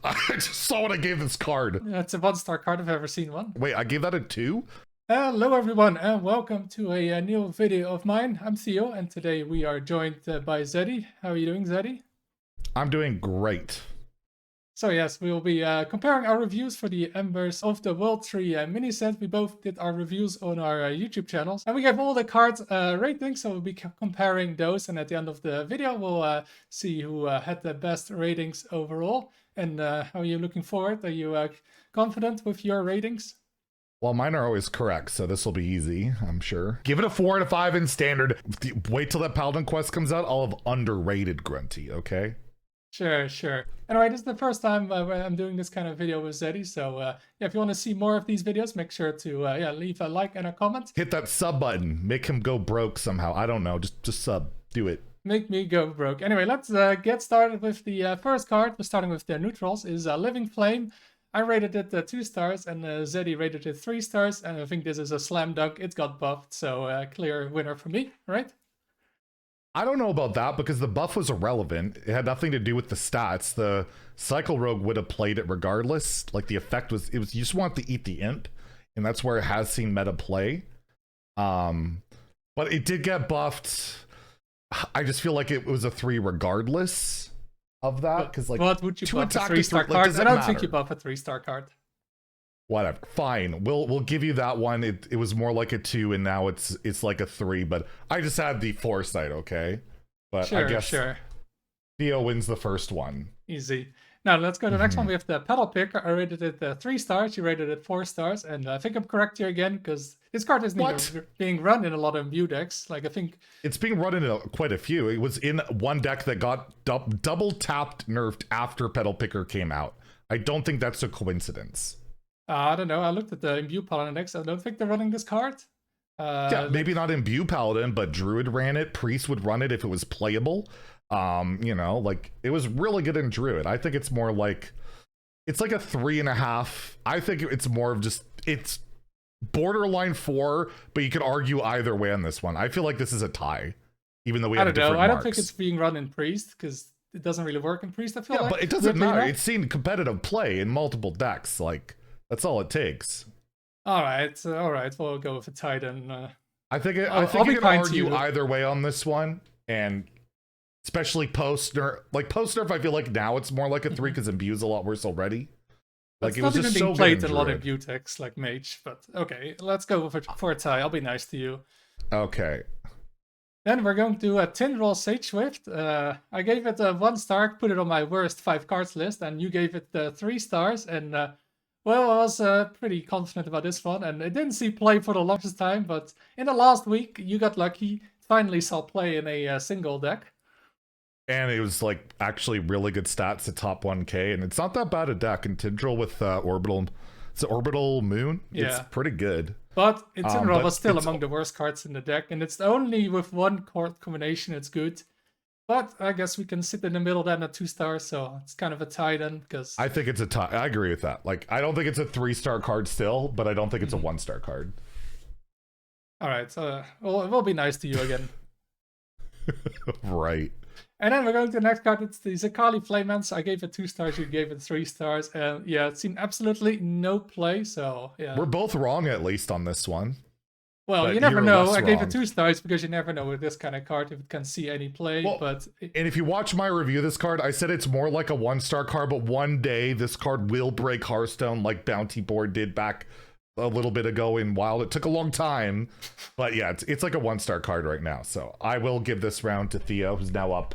I just saw what I gave this card. That's a 1-star card if I've ever seen one. Wait, I gave that a 2? Hello everyone and welcome to a new video of mine. I'm Theo and today we are joined by Zeddy. How are you doing, Zeddy? I'm doing great. So yes, we will be comparing our reviews for the Embers of the World 3 mini set. We both did our reviews on our YouTube channels and we gave all the cards ratings, so we'll be comparing those, and at the end of the video we'll see who had the best ratings overall. And how are you looking forward? Are you confident with your ratings? Well, mine are always correct, so this will be easy, I'm sure. Give it a 4 out of 5 in standard. Wait till that Paladin quest comes out. I'll have underrated Grunty, okay? Sure. Anyway, this is the first time I'm doing this kind of video with Zeddy, so yeah, if you want to see more of these videos, make sure to leave a like and a comment. Hit that sub button. Make him go broke somehow. I don't know. Just sub. Do it. Make me go broke. Anyway, let's get started with the first card. We're starting with the neutrals. Is Living Flame. I rated it 2 stars and Zeddy rated it 3 stars, and I think this is a slam dunk. It got buffed, so clear winner for me, right? I don't know about that because the buff was irrelevant. It had nothing to do with the stats. The Cycle Rogue would have played it regardless. Like, the effect was, you just want to eat the imp, and that's where it has seen meta play. But it did get buffed. I just feel like it was a 3 regardless of that, because like, what would you buff a 3-star card? I don't think you buff a 3-star card. Whatever, fine. We'll give you that one. It was more like a 2, and now it's like a 3. But I just had the foresight, okay? But sure, I guess sure. Theo wins the first one. Easy. Now let's go to the next one. We have the Pedal Picker. I rated it 3 stars. You rated it 4 stars, and I think I'm correct here again because this card isn't even being run in a lot of imbue decks. Like, I think it's being run in quite a few. It was in one deck that got double tapped nerfed after Pedal Picker came out. I don't think that's a coincidence. I don't know. I looked at the imbue Paladin decks. I don't think they're running this card. Yeah, maybe not imbue Paladin, but Druid ran it. Priest would run it if it was playable. You know, like, it was really good in Druid. I think it's more like, it's like a 3.5. I think it's more of just, it's borderline 4, but you could argue either way on this one. I feel like this is a tie, even though we have different marks. I don't think it's being run in Priest because it doesn't really work in Priest, I feel like. But it doesn't matter. It's seen competitive play in multiple decks. Like, that's all it takes. All right. We'll go with a tie then. I think you can argue either way on this one, and especially post nerf. Like, post nerf, I feel like now it's more like a 3 because imbue's a lot worse already. Like, it was just so played in a lot of imbue decks like Mage, but okay, let's go for a tie. I'll be nice to you. Okay. Then we're going to Tindral Sage Swift. I gave it 1 star, put it on my worst 5 cards list, and you gave it 3 stars. And well, I was pretty confident about this one, and it didn't see play for the longest time, but in the last week, you got lucky, finally saw play in a single deck. And it was, like, actually really good stats at top 1k, and it's not that bad a deck. And Tindral with Orbital Moon, it's pretty good. But in Tindral was still among the worst cards in the deck, and it's only with 1 card combination it's good. But I guess we can sit in the middle then at 2 stars, so it's kind of a tie then, because I think it's a tie. I agree with that. Like, I don't think it's a 3-star card still, but I don't think it's a 1-star card. All right, so we'll be nice to you again. Right. And then we're going to the next card. It's the Zakali Flamance. I gave it 2 stars. You gave it 3 stars. And yeah, it's seen absolutely no play. So yeah, we're both wrong at least on this one. Well, but you never know. I gave it 2 stars because you never know with this kind of card if it can see any play. Well, and if you watch my review of this card, I said it's more like a 1-star card, but one day this card will break Hearthstone like Bounty Board did back a little bit ago in Wild. It took a long time, but yeah, it's like a 1-star card right now. So I will give this round to Theo, who's now up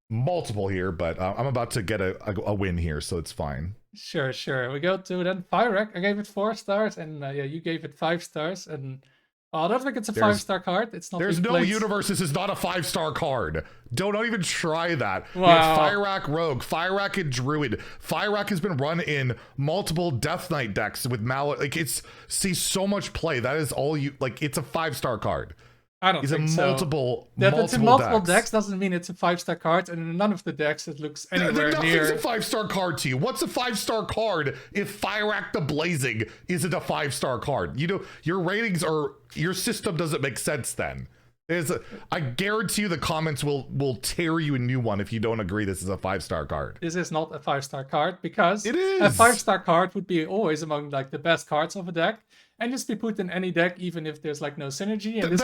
multiple here, but I'm about to get a win here, so it's fine. Sure. We go to then Fire. I gave it 4 stars, and yeah, you gave it 5 stars, and I don't think it's a 5-star card. It's not. There's no universe. This is not a 5-star card. Don't even try that. Wow. We have Fire Rogue, Fire and Druid. Fire has been run in multiple Death Knight decks with Mallet. Like, it's sees so much play. That is all you like. It's a 5-star card. I don't think so. Multiple it's in multiple decks doesn't mean it's a 5-star card, and in none of the decks it looks anywhere near. Nothing's a 5-star card to you. What's a 5-star card if Fire the Blazing isn't a 5-star card? You know, your ratings are, your system doesn't make sense then. I guarantee you the comments will tear you a new one if you don't agree this is a 5-star card. This is not a 5-star card because It is. a 5-star card would be always among like the best cards of a deck and just be put in any deck even if there's like no synergy. And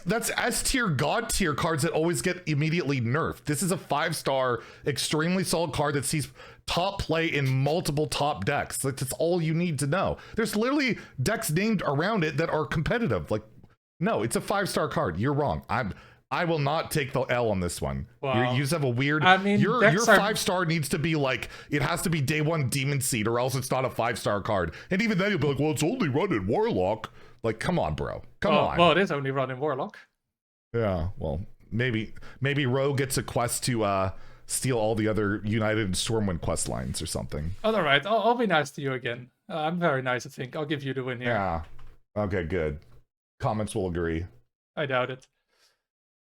that's S tier, God tier cards that always get immediately nerfed. This is a 5-star, extremely solid card that sees top play in multiple top decks. Like, that's all you need to know. There's literally decks named around it that are competitive. Like, no, it's a 5-star card. You're wrong. I will not take the L on this one. Wow. You just have a weird. I mean, your 5-star needs to be like, it has to be day 1 Demon Seed, or else it's not a 5-star card. And even then, you'll be like, well, it's only run in Warlock. Like, come on, bro. Come on. Well, it is only run in Warlock. Yeah. Well, maybe Ro gets a quest to steal all the other United and Stormwind quest lines or something. Oh, all right. I'll be nice to you again. I'm very nice, I think. I'll give you the win here. Yeah. Okay. Good. Comments will agree. I doubt it.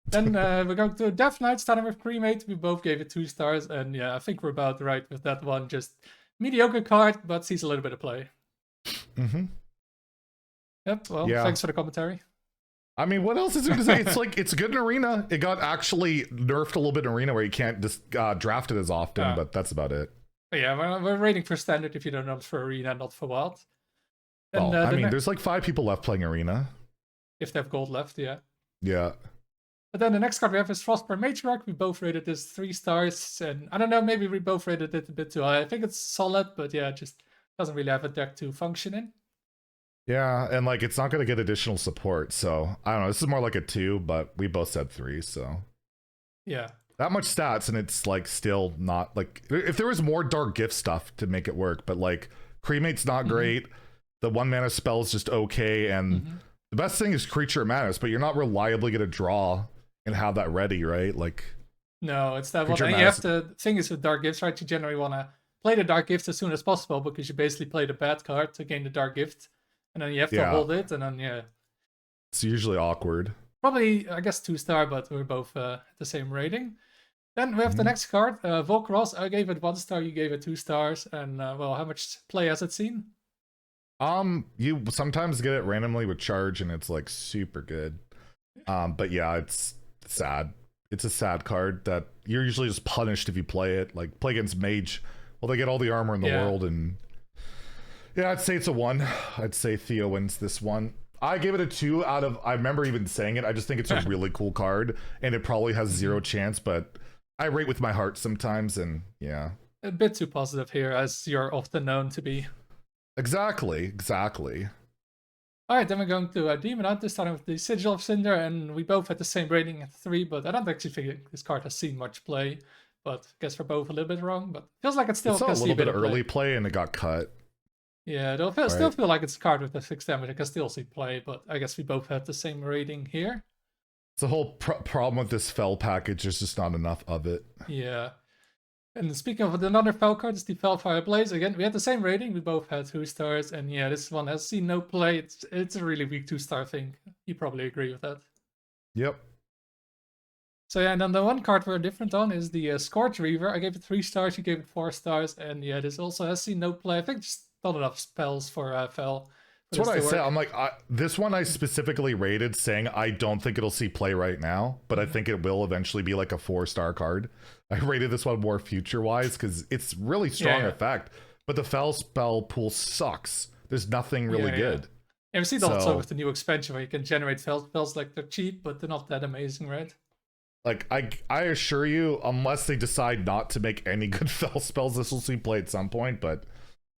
Then we're going to Death Knight, starting with Cremate. We both gave it 2 stars, and yeah, I think we're about right with that one. Just mediocre card, but sees a little bit of play. Mm-hmm. Yep, well, thanks for the commentary. I mean, what else is there to say? It's like, it's good in Arena. It got actually nerfed a little bit in Arena where you can't just draft it as often, but that's about it. But yeah, we're rating for Standard if you don't opt for Arena, not for Wild. And, well, I mean, there's like 5 people left playing Arena. If they have gold left, yeah. Yeah. But then the next card we have is Frostburn Matriarch. We both rated this 3 stars, and I don't know, maybe we both rated it a bit too high. I think it's solid, but yeah, it just doesn't really have a deck to function in. Yeah, and like it's not going to get additional support, so I don't know. This is more like a 2, but we both said 3, so yeah, that much stats, and it's like still not like if there was more Dark Gift stuff to make it work, but like Cremate's not great. The 1 mana spell is just okay, and the best thing is Creature Madness, but you're not reliably going to draw and have that ready, right? Like, no, it's that one. And you have to, the thing is with Dark Gifts, right? You generally want to play the Dark Gift as soon as possible because you basically play the bad card to gain the Dark Gift, and then you have to hold it, and then it's usually awkward. Probably, I guess 2-star, but we're both at the same rating. Then we have the next card, Volcross. I gave it 1 star, you gave it 2 stars, and well, how much play has it seen? You sometimes get it randomly with charge, and it's like super good. But yeah, it's sad. It's a sad card that you're usually just punished if you play it. Like, play against Mage. Well, they get all the armor in the world, and yeah, I'd say it's a 1. I'd say Theo wins this one. I gave it a 2 out of, I remember even saying it. I just think it's a really cool card, and it probably has 0 chance, but I rate with my heart sometimes, and yeah. A bit too positive here, as you're often known to be. Exactly. Alright, then we're going to Demon Hunter, starting with the Sigil of Cinder, and we both had the same rating at 3, but I don't actually think this card has seen much play. But I guess we're both a little bit wrong, but feels like it's still a little bit of early play, and it got cut. Yeah, it'll still feel like it's a card with the 6 damage. I can still see play, but I guess we both had the same rating here. It's the whole problem with this Fel package, there's just not enough of it. Yeah. And speaking of another Fel card, it's the Felfire Blaze. Again, we had the same rating. We both had 2 stars. And yeah, this one has seen no play. It's a really weak 2-star thing. You probably agree with that. Yep. So yeah, and then the one card we're different on is the Scorch Reaver. I gave it 3 stars. You gave it 4 stars. And yeah, this also has seen no play. I think just not enough spells for Fel. That's what I said. I'm like, this one I specifically rated saying I don't think it'll see play right now, but I think it will eventually be like a 4-star card. I rated this one more future-wise because it's really strong effect, but the Fel spell pool sucks. There's nothing really good. Yeah, we see that also with the new expansion where you can generate Fel spells. Like, they're cheap, but they're not that amazing, right? Like, I assure you, unless they decide not to make any good Fel spells, this will see play at some point, but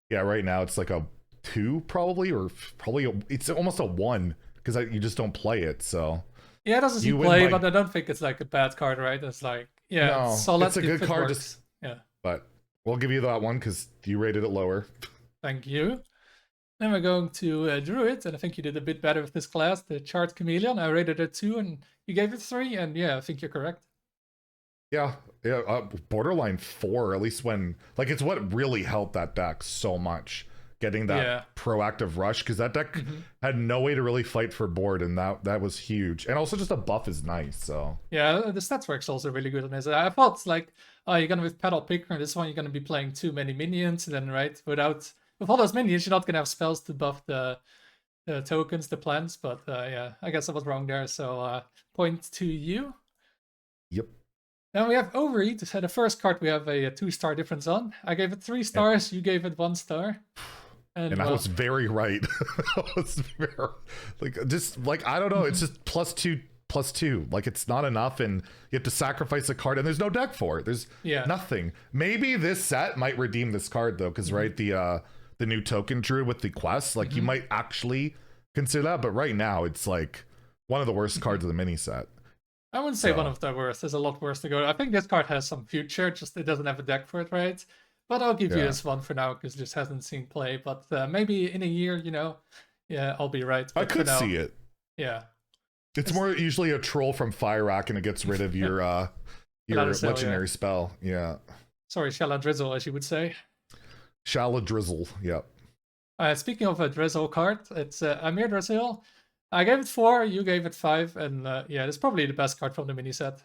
yeah, right now it's like a 2 probably, or probably it's almost a 1 because you just don't play it. So yeah, it doesn't see play, but I don't think it's like a bad card, right? It's like it's solid. It's a good card. Just, but we'll give you that one because you rated it lower. Thank you. Then we're going to Druid, and I think you did a bit better with this class, the Chart Chameleon. I rated it 2, and you gave it 3, and yeah, I think you're correct. Yeah, borderline 4, at least when, like, it's what really helped that deck so much. Getting that proactive rush, because that deck had no way to really fight for board, and that was huge. And also just a buff is nice, so yeah, the stats work's also really good on this. I thought like, you're gonna with Pedal Picker, and this one you're gonna be playing too many minions, and then with all those minions you're not gonna have spells to buff the the tokens, the plants, but yeah, I guess I was wrong there. So point to you. Yep. Then we have Overeat. So the first card we have a 2-star difference on. I gave it 3 stars. You gave it 1 star. And I was very right. I was very, like, just like, I don't know. It's just +2/+2. Like, it's not enough, and you have to sacrifice a card, and there's no deck for it. There's nothing. Maybe this set might redeem this card though, because right, the new token Druid with the quest, like you might actually consider that, but right now it's like one of the worst cards of the mini set. I wouldn't say one of the worst. There's a lot worse to go. I think this card has some future, just it doesn't have a deck for it, right? But I'll give you this one for now because it just hasn't seen play. But maybe in a year, you know, yeah, I'll be right. But I could see it. Yeah. It's more usually a troll from Fire Rack, and it gets rid of your legendary spell. Yeah. Sorry, Shaladrizzle, as you would say. Shaladrizzle, yep. Speaking of a Drizzle card, it's Amir Drizzle. I gave it 4, you gave it 5, and yeah, it's probably the best card from the mini set.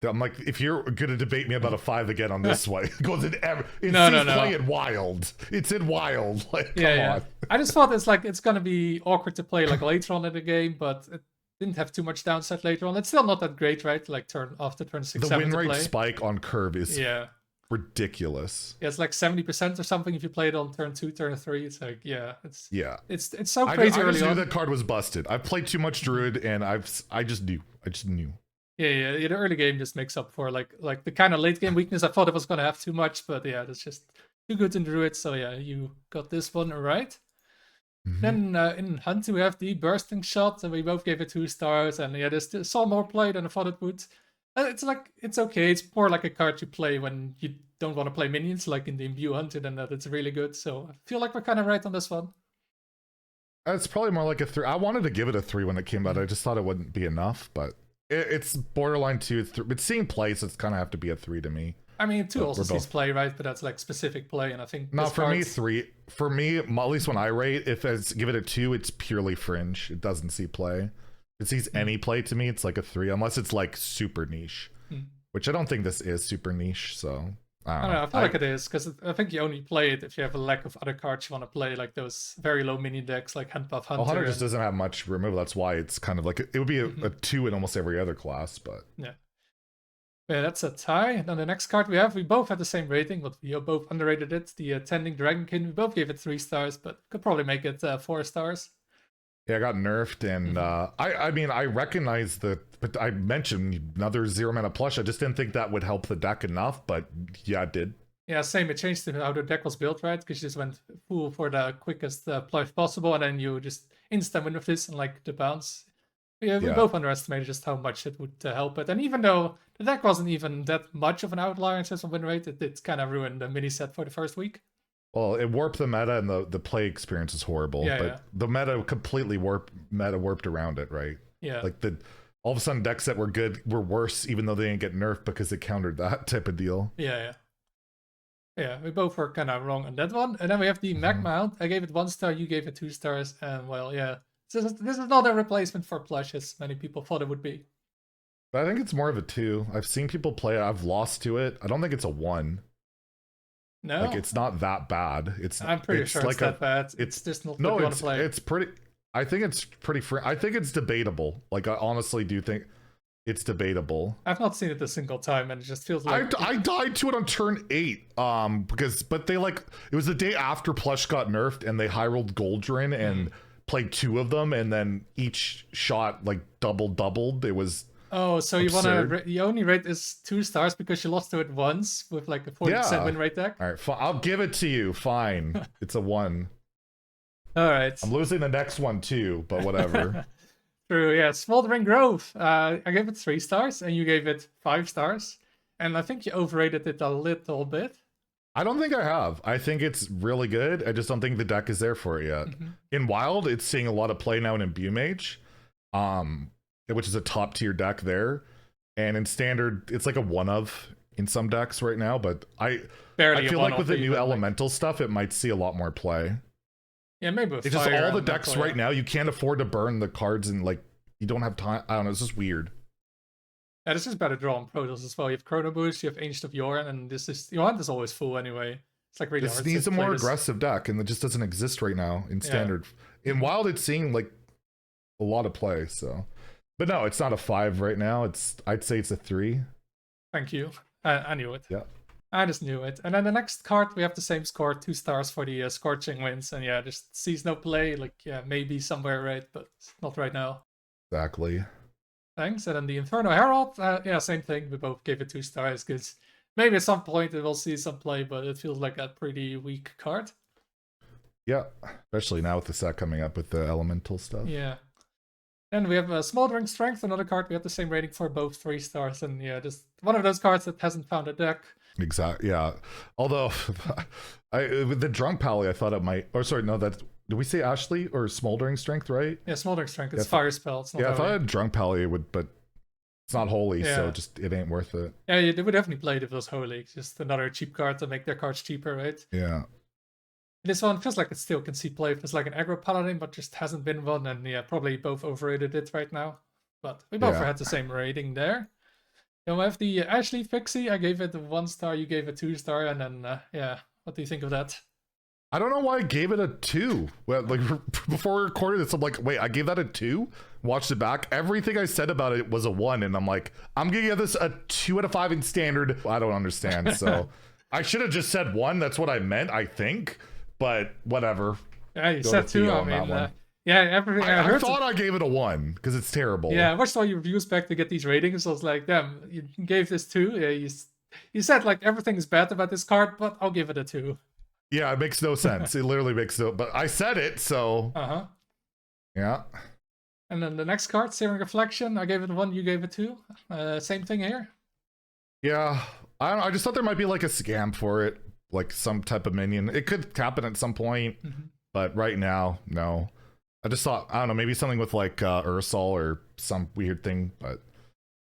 I'm like, if you're gonna debate me about a 5 again on this one, it goes in no. Play it Wild. It's in Wild. Like, come on. I just thought it's gonna be awkward to play like later on in the game, but it didn't have too much downside later on. It's still not that great, right? Like after turn 6, 7 the win rate play. Spike on curve is ridiculous. Yeah, it's like 70% or something if you play it on turn 2, turn 3. It's like it's so crazy I early on. knew that card was busted. I've played too much Druid, and I just knew. Yeah, the early game just makes up for like the kind of late game weakness. I thought it was gonna have too much, but yeah, that's just too good in Druid. So yeah, you got this one right. Then in Hunter we have the bursting shot, and we both gave it 2 stars. And yeah, there's saw more play than I thought it would. It's okay. It's more like a card you play when you don't want to play minions, like in the Imbue Hunter. Then it's really good. So I feel like we're kind of right on this one. It's probably more like a 3. I wanted to give it a 3 when it came out. I just thought it wouldn't be enough, but it's borderline 2. It's seeing play, so it's kind of have to be a 3 to me. I mean, 2 also sees play, right? But that's like specific play, and I think no, for me 3. For me, at least when I rate, if I give it a 2, it's purely fringe. It doesn't see play. It sees any play to me. It's like a 3, unless it's like super niche, which I don't think this is super niche. So I don't know. I feel like it is, because I think you only play it if you have a lack of other cards you want to play, like those very low mini decks like Handbuff Hunter. Well, Hunter just doesn't have much removal. That's why it's kind of like it would be a 2 in almost every other class, but yeah, that's a tie. And then the next card we both had the same rating, but we both underrated it. The Attending Dragonkin, we both gave it 3 stars, but could probably make it 4 stars. Yeah, I got nerfed, and I mean, I recognize but I mentioned another 0 mana plush. I just didn't think that would help the deck enough, but yeah, it did. Yeah, same. It changed how the deck was built, right? Because you just went full for the quickest plush possible, and then you just instant win with this and like the bounce. Yeah, we both underestimated just how much it would help it. And even though the deck wasn't even that much of an outlier in terms of win rate, it did kind of ruin the mini set for the first week. Well, it warped the meta, and the play experience is horrible. But the meta completely warped around it, right? Yeah. Like all of a sudden decks that were good were worse, even though they didn't get nerfed because it countered that type of deal. Yeah, we both were kind of wrong on that one. And then we have the Magma Hound. I gave it 1 star, you gave it 2 stars. And well, yeah. This is not a replacement for plush, as many people thought it would be. But I think it's more of a 2. I've seen people play it. I've lost to it. I don't think it's a 1. No, like it's not that bad. I'm pretty sure it's that bad. It's just not what you want to play. It's pretty. I think it's pretty. I think it's debatable. Like I honestly do think it's debatable. I've not seen it a single time, and it just feels like I died to it on turn 8. But they like it was the day after plush got nerfed, and they high rolled Goldrin and played 2 of them, and then each shot like doubled. It was. Oh, so absurd. You only rate is 2 stars because you lost to it once with like a 40% win rate deck? All right, I'll give it to you. Fine. It's a 1. All right. I'm losing the next one too, but whatever. True, yeah. Smoldering Grove. I gave it 3 stars, and you gave it 5 stars. And I think you overrated it a little bit. I don't think I have. I think it's really good. I just don't think the deck is there for it yet. In Wild, it's seeing a lot of play now in Imbue Mage. Which is a top tier deck there, and in Standard it's like a 1 of in some decks right now, but I feel like with the new elemental stuff it might see a lot more play. Yeah, maybe with it's just all the decks right now you can't afford to burn the cards, and like you don't have time. I don't know, it's just weird. Yeah, this is better draw on Protoss as well. You have Chrono Boost, you have Ancient of Yorn, and this is your hand is always full anyway, It's like really This hard needs to a play more this. aggressive deck, and it just doesn't exist right now in standard. In Wild, it's seeing like a lot of play. So, but no, it's not a 5 right now. I'd say it's a 3. Thank you. I knew it. Yeah. I just knew it. And then the next card, we have the same score, 2 stars for the Scorching Winds. And yeah, just sees no play. Like, yeah, maybe somewhere, right? But not right now. Exactly. Thanks. And then the Inferno Herald, yeah, same thing. We both gave it 2 stars because maybe at some point it will see some play, but it feels like a pretty weak card. Yeah, especially now with the set coming up with the elemental stuff. Yeah. And we have a Smoldering Strength, another card. We have the same rating for both 3 stars. And yeah, just one of those cards that hasn't found a deck. Exactly. Yeah. Although, with the Drunk Pally, I thought it might. Or sorry, no. Did we say Ashley or Smoldering Strength? Right? Yeah, Smoldering Strength. It's fire spell. It's not I holy. thought I had Drunk Pally would, but it's not holy, so Yeah. it ain't worth it. Yeah, they would definitely play it if it was holy. It's just another cheap card to make their cards cheaper, right? Yeah. This one feels like it still can see play if it's like an aggro paladin, but just hasn't been one. And yeah, probably both overrated it right now. But we both had the same rating there. Then we have the Ashley Pixie. I gave it a 1 star. You gave it 2 star. And then yeah, what do you think of that? I don't know why I gave it a 2. Well, like before we recorded this, I'm like, wait, I gave that a 2? Watched it back. Everything I said about it was a 1, and I'm like, I'm gonna give this a 2 out of 5 in standard. I don't understand. So I should have just said 1. That's what I meant, I think. But whatever. Yeah, you said 2. I mean, yeah, everything. I thought I gave it a 1 because it's terrible. Yeah, I watched all your reviews back to get these ratings. I was like, damn, you gave this 2. Yeah, you said like everything is bad about this card, but I'll give it a 2. Yeah, it makes no sense. It literally makes no. But I said it, so. Yeah. And then the next card, Searing Reflection. I gave it a 1. You gave it 2. Same thing here. Yeah, I just thought there might be like a scam for it, like some type of minion. It could happen at some point, but right now, no. I just thought, I don't know, maybe something with like Ursol or some weird thing, but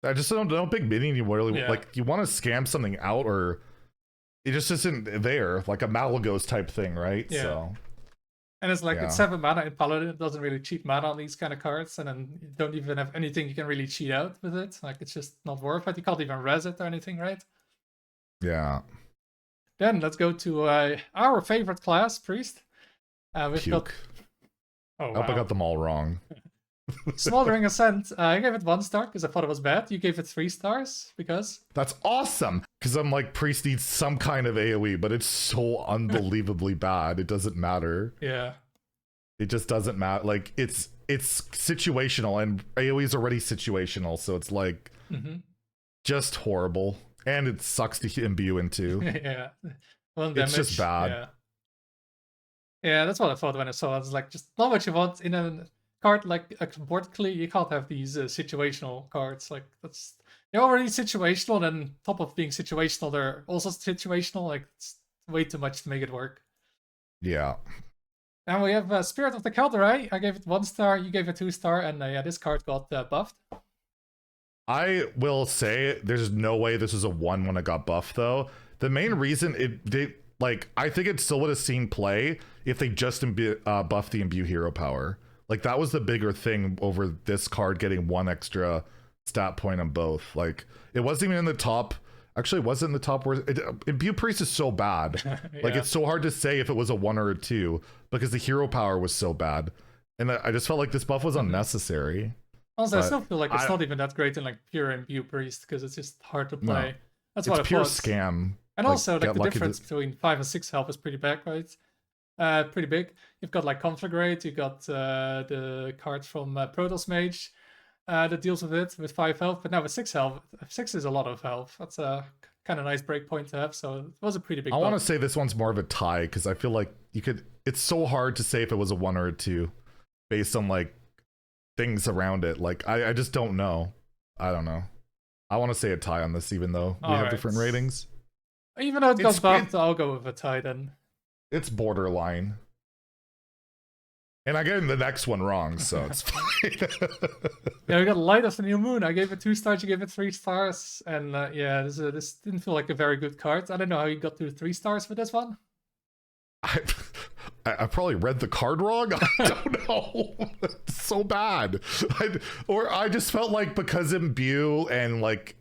I just don't know. Big minion, you really like. You want to scam something out, or it just isn't there, like a Malagos type thing, right? Yeah. So. And it's like it's 7 mana in Paladin. It doesn't really cheat mana on these kind of cards, and then you don't even have anything you can really cheat out with it. Like it's just not worth it. You can't even res it or anything, right? Yeah. Then let's go to our favorite class, Priest. We've got. Oh, wow. I hope I got them all wrong. Smoldering Ascent. I gave it 1 star because I thought it was bad. You gave it 3 stars because that's awesome. Because I'm like, Priest needs some kind of AoE, but it's so unbelievably bad. It doesn't matter. Yeah, it just doesn't matter. Like it's situational, and AoE is already situational, so it's like just horrible, and it sucks to imbue into. Yeah, it's just bad. Yeah, that's what I thought when I saw it. It's like just not what you want in a card like a board clear. You can't have these situational cards. Like they're already situational, and on top of being situational, they're also situational. Like it's way too much to make it work. Yeah. And we have Spirit of the Caldera. I gave it 1 star. You gave it 2 star, and yeah, this card got buffed. I will say there's no way this is a 1 when it got buffed though. The main reason like I think it still would have seen play if they just buffed the imbue hero power. Like that was the bigger thing over this card getting 1 extra stat point on both. Like it wasn't even in the top. Actually, it wasn't in the top where imbue priest is so bad. Like it's so hard to say if it was a 1 or a 2 because the hero power was so bad. And I just felt like this buff was unnecessary. Also, I still feel like it's not even that great in like pure imbue priest because it's just hard to play. No, that's what I pure thought. Scam. And also, like the difference between 5 and 6 health is pretty big, right? Pretty big. You've got like Conflagrate, you got the card from Protoss Mage that deals with it with 5 health, but now with 6 health, 6 is a lot of health. That's a kind of nice breakpoint to have, so it was a pretty big. I want to say this one's more of a tie because I feel like it's so hard to say if it was a 1 or a 2 based on like things around it. Like I just don't know. I don't know. I want to say a tie on this, even though we have different ratings. Even though it got buffed, I'll go with a tie then. It's borderline. And I get the next one wrong, so it's fine. Yeah, we got Light of the New Moon. I gave it 2 stars, you gave it 3 stars. And yeah, this didn't feel like a very good card. I don't know how you got to 3 stars for this one. I probably read the card wrong. I don't know. It's so bad. I just felt like because imbue and like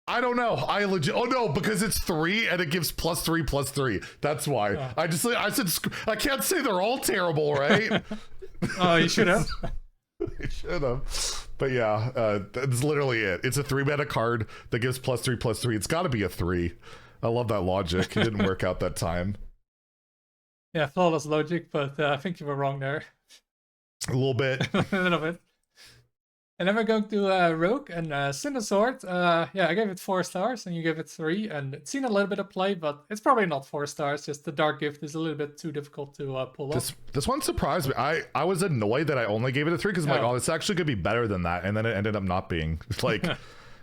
I don't know. I legit. Oh no, because it's 3 and it gives +3/+3. That's why. Oh. I said I can't say they're all terrible, right? Oh, you should have. I should have. But yeah, that's literally it. It's a 3-mana card that gives +3/+3. It's got to be a 3. I love that logic. It didn't work out that time. Yeah, flawless logic, but I think you were wrong there. A little bit. A little bit. And then we're going to Rogue and Cinder Sword. Yeah, I gave it 4 stars and you gave it 3. And it's seen a little bit of play, but it's probably not 4 stars. Just the Dark Gift is a little bit too difficult to pull off. This one surprised me. I was annoyed that I only gave it a 3 because I'm like, oh, it's actually going to be better than that. And then it ended up not being. Like, yeah,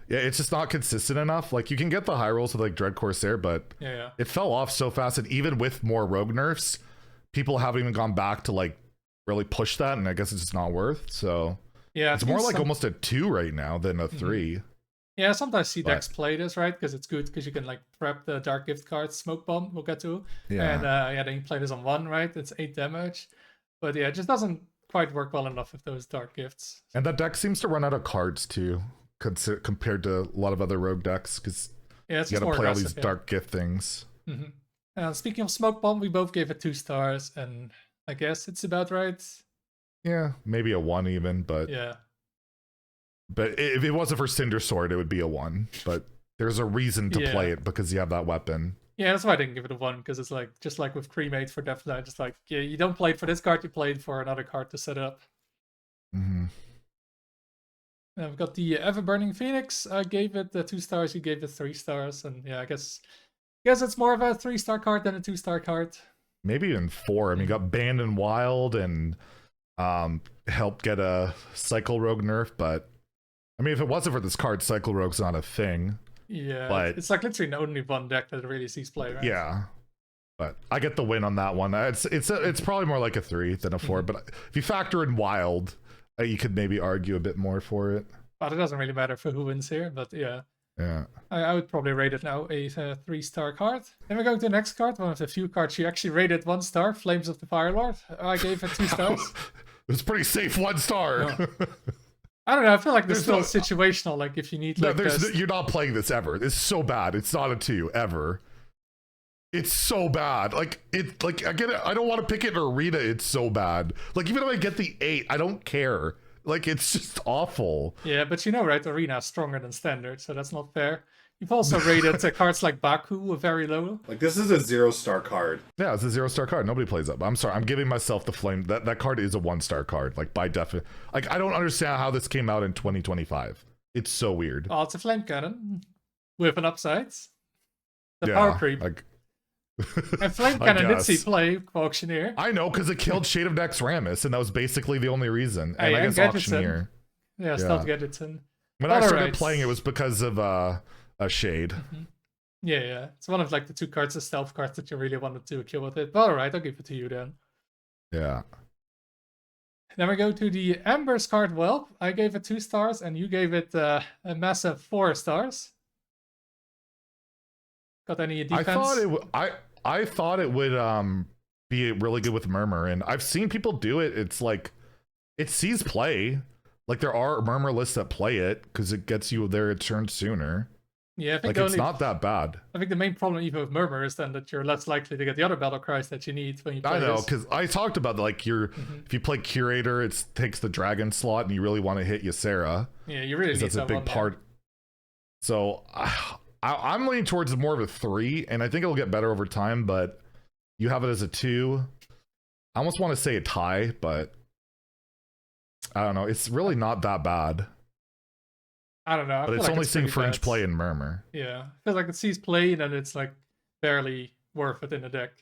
it's just not consistent enough. Like, you can get the high rolls with like Dread Corsair, but it fell off so fast. And even with more Rogue nerfs, people haven't even gone back to like really push that. And I guess it's just not worth. So. Yeah, it's more like almost a 2 right now than a 3. Yeah, sometimes see decks play this, right? Because it's good because you can like prep the Dark Gift cards, Smoke Bomb, we'll get to. Yeah. And yeah, then you play this on 1, right? It's 8 damage. But yeah, it just doesn't quite work well enough with those Dark Gifts. And that deck seems to run out of cards too, compared to a lot of other Rogue decks, because you gotta play all these Dark Gift things. Speaking of Smoke Bomb, we both gave it 2 stars, and I guess it's about right. Yeah, maybe a 1 even, but yeah. But if it wasn't for Cinder Sword, it would be a 1. But there's a reason to play it because you have that weapon. Yeah, that's why I didn't give it a 1, because it's like just like with Cremate for Deathknight, just like you don't play it for this card, you play it for another card to set up. Now we've got the Everburning Phoenix. I gave it 2 stars. You gave it 3 stars, and yeah, I guess it's more of a 3-star card than a 2-star card. Maybe even 4. I mean, you got Banned and Wild and helped get a Cycle Rogue nerf, but I mean, if it wasn't for this card, Cycle Rogue's not a thing. Yeah, but it's like literally only one deck that really sees play, right? Yeah, but I get the win on that one. It's probably more like a 3 than a 4. But if you factor in Wild, you could maybe argue a bit more for it. But it doesn't really matter for who wins here. But yeah, I would probably rate it now a 3-star card. Then we're going to the next card, one of the few cards you actually rated 1 star, Flames of the Firelord. I gave it 2 stars. It was pretty safe 1 star. No. I don't know. I feel like there's still situational. Like if you need, like, you're not playing this ever. It's so bad. It's not a 2 ever. It's so bad. Like I get it. I don't want to pick it in Arena. It's so bad. Like even if I get the 8, I don't care. Like it's just awful. Yeah, but you know, right? Arena is stronger than Standard, so that's not fair. You've also rated cards like Baku very low. Like this is a 0-star card. Yeah, it's a 0-star card. Nobody plays that. I'm sorry. I'm giving myself the flame. That card is a 1-star card. Like by definition. Like I don't understand how this came out in 2025. It's so weird. Oh, it's a flame cannon with an upside. The power creep. And flame cannon did see play Auctioneer. I know, because it killed Shade of Naxxramas, and that was basically the only reason. And I guess Auctioneer. Yeah, Stealth Gadgetzin. When I started playing, it was because of a Shade. Yeah. It's one of like the 2 cards, the stealth cards that you really wanted to kill with it. But alright, I'll give it to you then. Yeah. Then we go to the Embers card Whelp. I gave it 2 stars, and you gave it a massive 4 stars. Got any defense? I thought it would be really good with Murmur, and I've seen people do it. It's like it sees play. Like there are Murmur lists that play it because it gets you their turn sooner. Yeah, I think like it's not that bad. I think the main problem even with Murmur is then that you're less likely to get the other battle cries that you need when you play. I know, because I talked about like if you play Curator, it takes the dragon slot, and you really want to hit Ysera. Yeah, you really need that's a big part. So I'm leaning towards more of a 3, and I think it'll get better over time. But you have it as a 2. I almost want to say a tie, but I don't know. It's really not that bad. I don't know. But it's only seeing Fringe play and Murmur. Yeah, I feel like it sees play, and it's like barely worth it in the deck.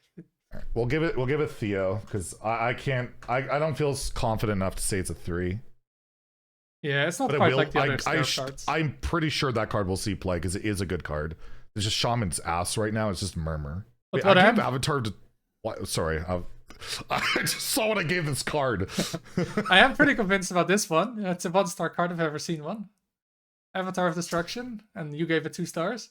Right. We'll give it Theo, because I don't feel confident enough to say it's a 3. Yeah, it's not but quite like the other cards. I'm pretty sure that card will see play because it is a good card. It's just Shaman's ass right now. It's just Murmur. But I gave Avatar to. Sorry, I just saw what I gave this card. I am pretty convinced about this one. It's a 1-star card if I've ever seen one. Avatar of Destruction, and you gave it 2 stars.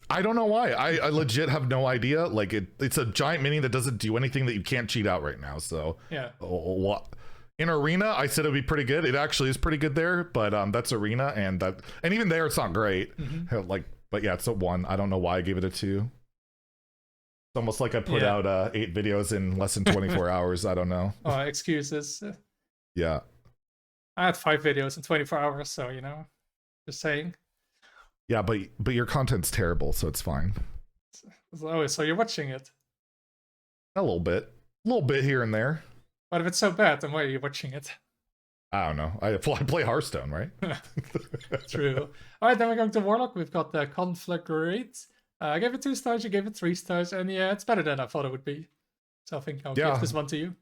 I don't know why. I legit have no idea. Like it's a giant mini that doesn't do anything that you can't cheat out right now. So yeah. What? In Arena, I said it'd be pretty good. It actually is pretty good there, but that's Arena, and even there, it's not great. Like But yeah, it's a 1. I don't know why I gave it a 2. It's almost like I put out 8 videos in less than 24 hours. I don't know. Oh, excuses. Yeah. I had 5 videos in 24 hours, so, you know, just saying. Yeah, but your content's terrible, so it's fine. Oh, so you're watching it? A little bit here and there. But if it's so bad, then why are you watching it? I don't know. I play Hearthstone, right? True. All right, then we're going to Warlock. We've got the Conflagrate. I gave it 2 stars, you gave it 3 stars, and yeah, it's better than I thought it would be. So I think I'll give this one to you.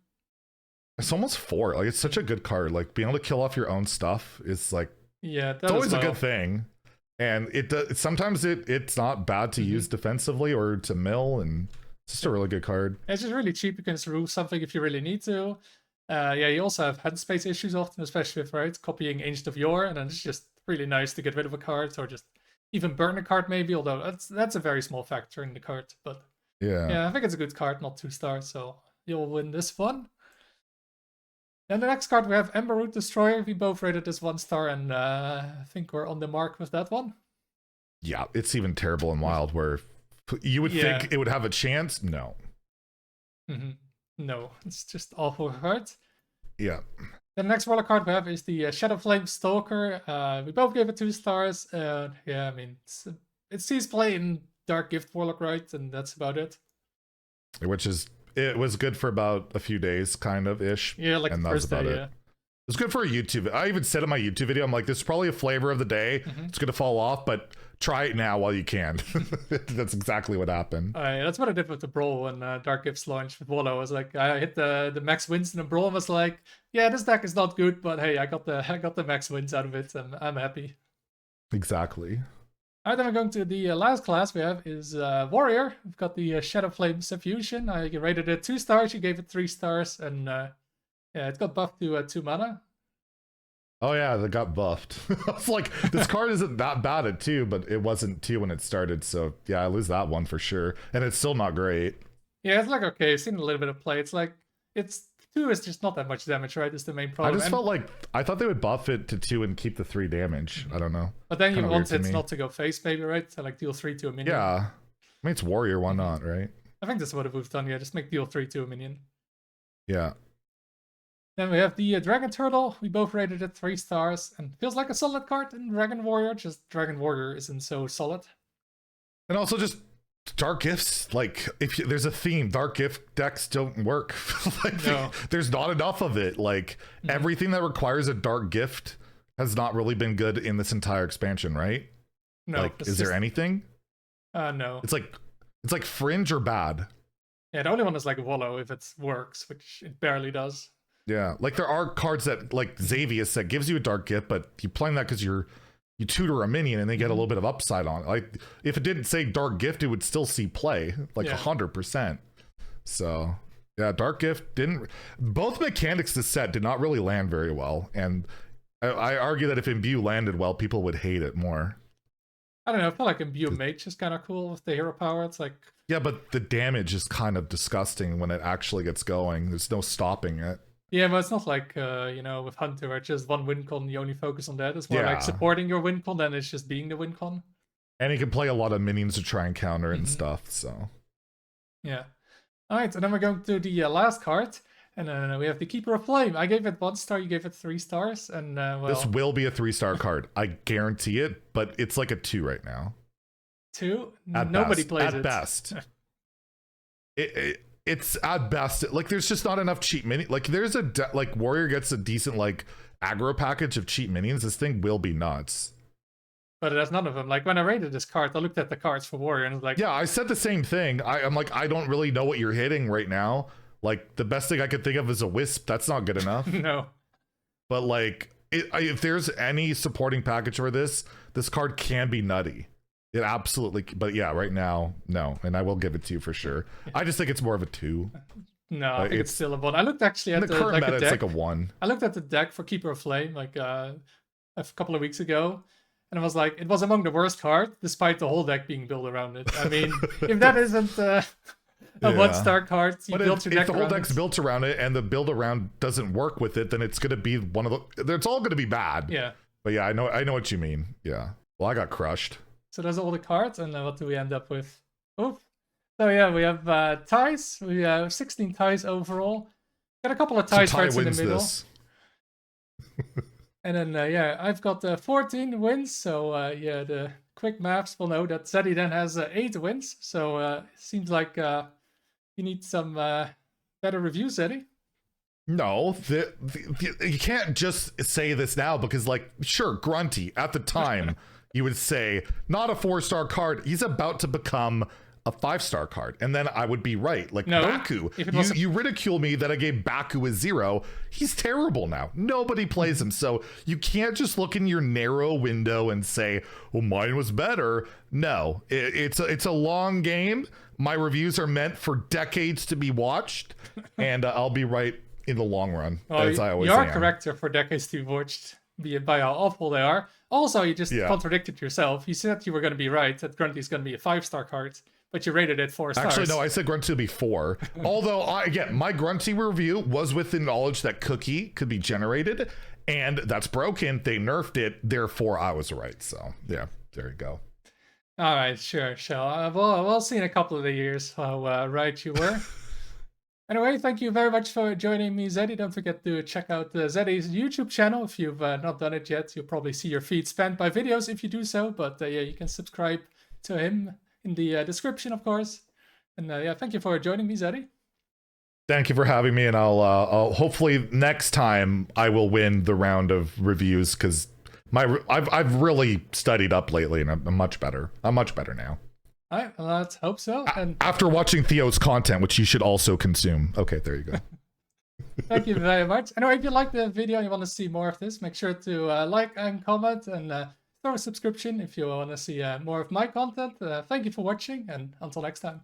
It's almost 4. Like, it's such a good card. Like, being able to kill off your own stuff is like, it's always a good thing. And sometimes it's not bad to use defensively or to mill, and it's just a really good card. It's just really cheap. You can just remove something if you really need to. Yeah, you also have headspace issues often, especially with copying Ancient of Yore, and then it's just really nice to get rid of a card or just even burn a card maybe, although that's a very small factor in the card. But yeah, I think it's a good card, not 2 stars, so you'll win this one. Then the next card we have Ember Root Destroyer. We both rated this 1 star, and I think we're on the mark with that one. Yeah, it's even terrible in Wild, where you would think it would have a chance. No. No, it's just awful hard. Yeah. The next Warlock card we have is the Shadow Flame Stalker. We both gave it 2 stars. Yeah, I mean, it sees play in Dark Gift Warlock, right? And that's about it. It was good for about a few days, kind of ish. Yeah, like and the first day, it was good for a YouTube. I even said in my YouTube video, I'm like, this is probably a flavor of the day. It's gonna fall off, but try it now while you can. That's exactly what happened. That's what I did with the Brawl when Dark Gifts launched with Wallow. I was like, I hit the max wins in the Brawl and was like, yeah, this deck is not good, but hey, I got the max wins out of it, and I'm happy. Exactly. All right, then we're going to the last class we have is Warrior. We've got the Shadow Flame Suffusion. I rated it 2 stars. You gave it 3 stars, and yeah, it got buffed to 2 mana. Oh yeah, they got buffed. I was like, this card isn't that bad at 2, but it wasn't 2 when it started. So yeah, I lose that one for sure, and it's still not great. Yeah, it's like okay, I've seen a little bit of play. It's like 2 is just not that much damage, right? Is the main problem. I just felt like I thought they would buff it to 2 and keep the 3 damage. I don't know. But then you want it not to go face, maybe, right? To like deal 3 to a minion. Yeah, I mean it's Warrior. Why not, right? I think that's what we've done. Yeah, just make deal 3 to a minion. Yeah. Then we have the Dragon Turtle. We both rated it 3 stars, and feels like a solid card in Dragon Warrior. Just Dragon Warrior isn't so solid. And also just Dark Gifts, like if there's a theme, Dark Gift decks don't work. Like, no. There's not enough of it. Like everything that requires a Dark Gift has not really been good in this entire expansion, right? No. Like, is there anything? No. It's like Fringe or bad. Yeah, the only one is like Wallow if it works, which it barely does. Yeah, like there are cards that, like Xavius, that gives you a Dark Gift, but you're playing that because you tutor a minion and they get a little bit of upside on it. Like if it didn't say Dark Gift, it would still see play, like 100%. So yeah, Dark Gift didn't. Both mechanics this set did not really land very well, and I argue that if Imbue landed well, people would hate it more. I don't know. I feel like Imbue Mage is kind of cool with the hero power. It's like yeah, but the damage is kind of disgusting when it actually gets going. There's no stopping it. Yeah, but it's not like, you know, with Hunter, where it's just one win con, you only focus on that. It's more like supporting your win con, then it's just being the win con. And you can play a lot of minions to try and counter and stuff, so. Yeah. Alright, and then we're going to the last card, and then we have the Keeper of Flame. I gave it 1 star, you gave it 3 stars, and well... This will be a 3-star card, I guarantee it, but it's like a 2 right now. 2? At Nobody best. plays at it. Best. It's at best, like there's just not enough cheap mini. Like there's like Warrior gets a decent like aggro package of cheap minions. This thing will be nuts. But it has none of them. Like when I rated this card, I looked at the cards for Warrior and was like, yeah, I said the same thing. I'm like, I don't really know what you're hitting right now. Like the best thing I could think of is a Wisp. That's not good enough. No. But like, if there's any supporting package for this card can be nutty. It absolutely, but yeah, right now, no, and I will give it to you for sure. I just think it's more of a 2. No, I think it's still a 1. I looked actually at the current like meta, a deck. it's like a 1. I looked at the deck for Keeper of Flame like a couple of weeks ago, and I was like, it was among the worst cards, despite the whole deck being built around it. I mean, if that isn't a 1-star card, you built your deck. If the whole deck's built around it and the build around doesn't work with it, then it's going to be one of the. It's all going to be bad. Yeah. But yeah, I know what you mean. Yeah. Well, I got crushed. So those are all the cards, and what do we end up with? Oh, so yeah, we have ties. We have 16 ties overall. Got a couple of ties Ty cards in the wins middle. this. And then, yeah, I've got 14 wins. So, yeah, the quick maths will know that Zeddy then has 8 wins. So, it seems like you need some better reviews, Zeddy. No, you can't just say this now because, like, sure, Grunty, at the time, you would say, not a 4-star card. He's about to become a 5-star card. And then I would be right. Like, No, Baku, you ridicule me that I gave Baku a 0. He's terrible now. Nobody plays him. So you can't just look in your narrow window and say, well, mine was better. No, it's a long game. My reviews are meant for decades to be watched. And I'll be right in the long run, as I always am. You are correct for decades to be watched, be it by how awful they are. Also, you just contradicted yourself. You said you were going to be right, that Grunty's going to be a 5-star card, but you rated it 4 stars. Actually, no, I said Grunty would be 4. Although, again, my Grunty review was with the knowledge that Cookie could be generated, and that's broken. They nerfed it, therefore I was right. So, yeah, there you go. All right, sure. We'll see in a couple of the years how right you were. Anyway, thank you very much for joining me, Zeddy. Don't forget to check out Zeddy's YouTube channel. If you've not done it yet, you'll probably see your feed spanned by videos if you do so. But yeah, you can subscribe to him in the description, of course. And yeah, thank you for joining me, Zeddy. Thank you for having me, and I'll hopefully next time I will win the round of reviews because I've really studied up lately, and I'm much better. I'm much better now. All right, well, let's hope so. And after watching Theo's content, which you should also consume. Okay, there you go. Thank you very much. Anyway, if you like the video and you want to see more of this, make sure to like and comment and throw a subscription if you want to see more of my content. Thank you for watching, and until next time.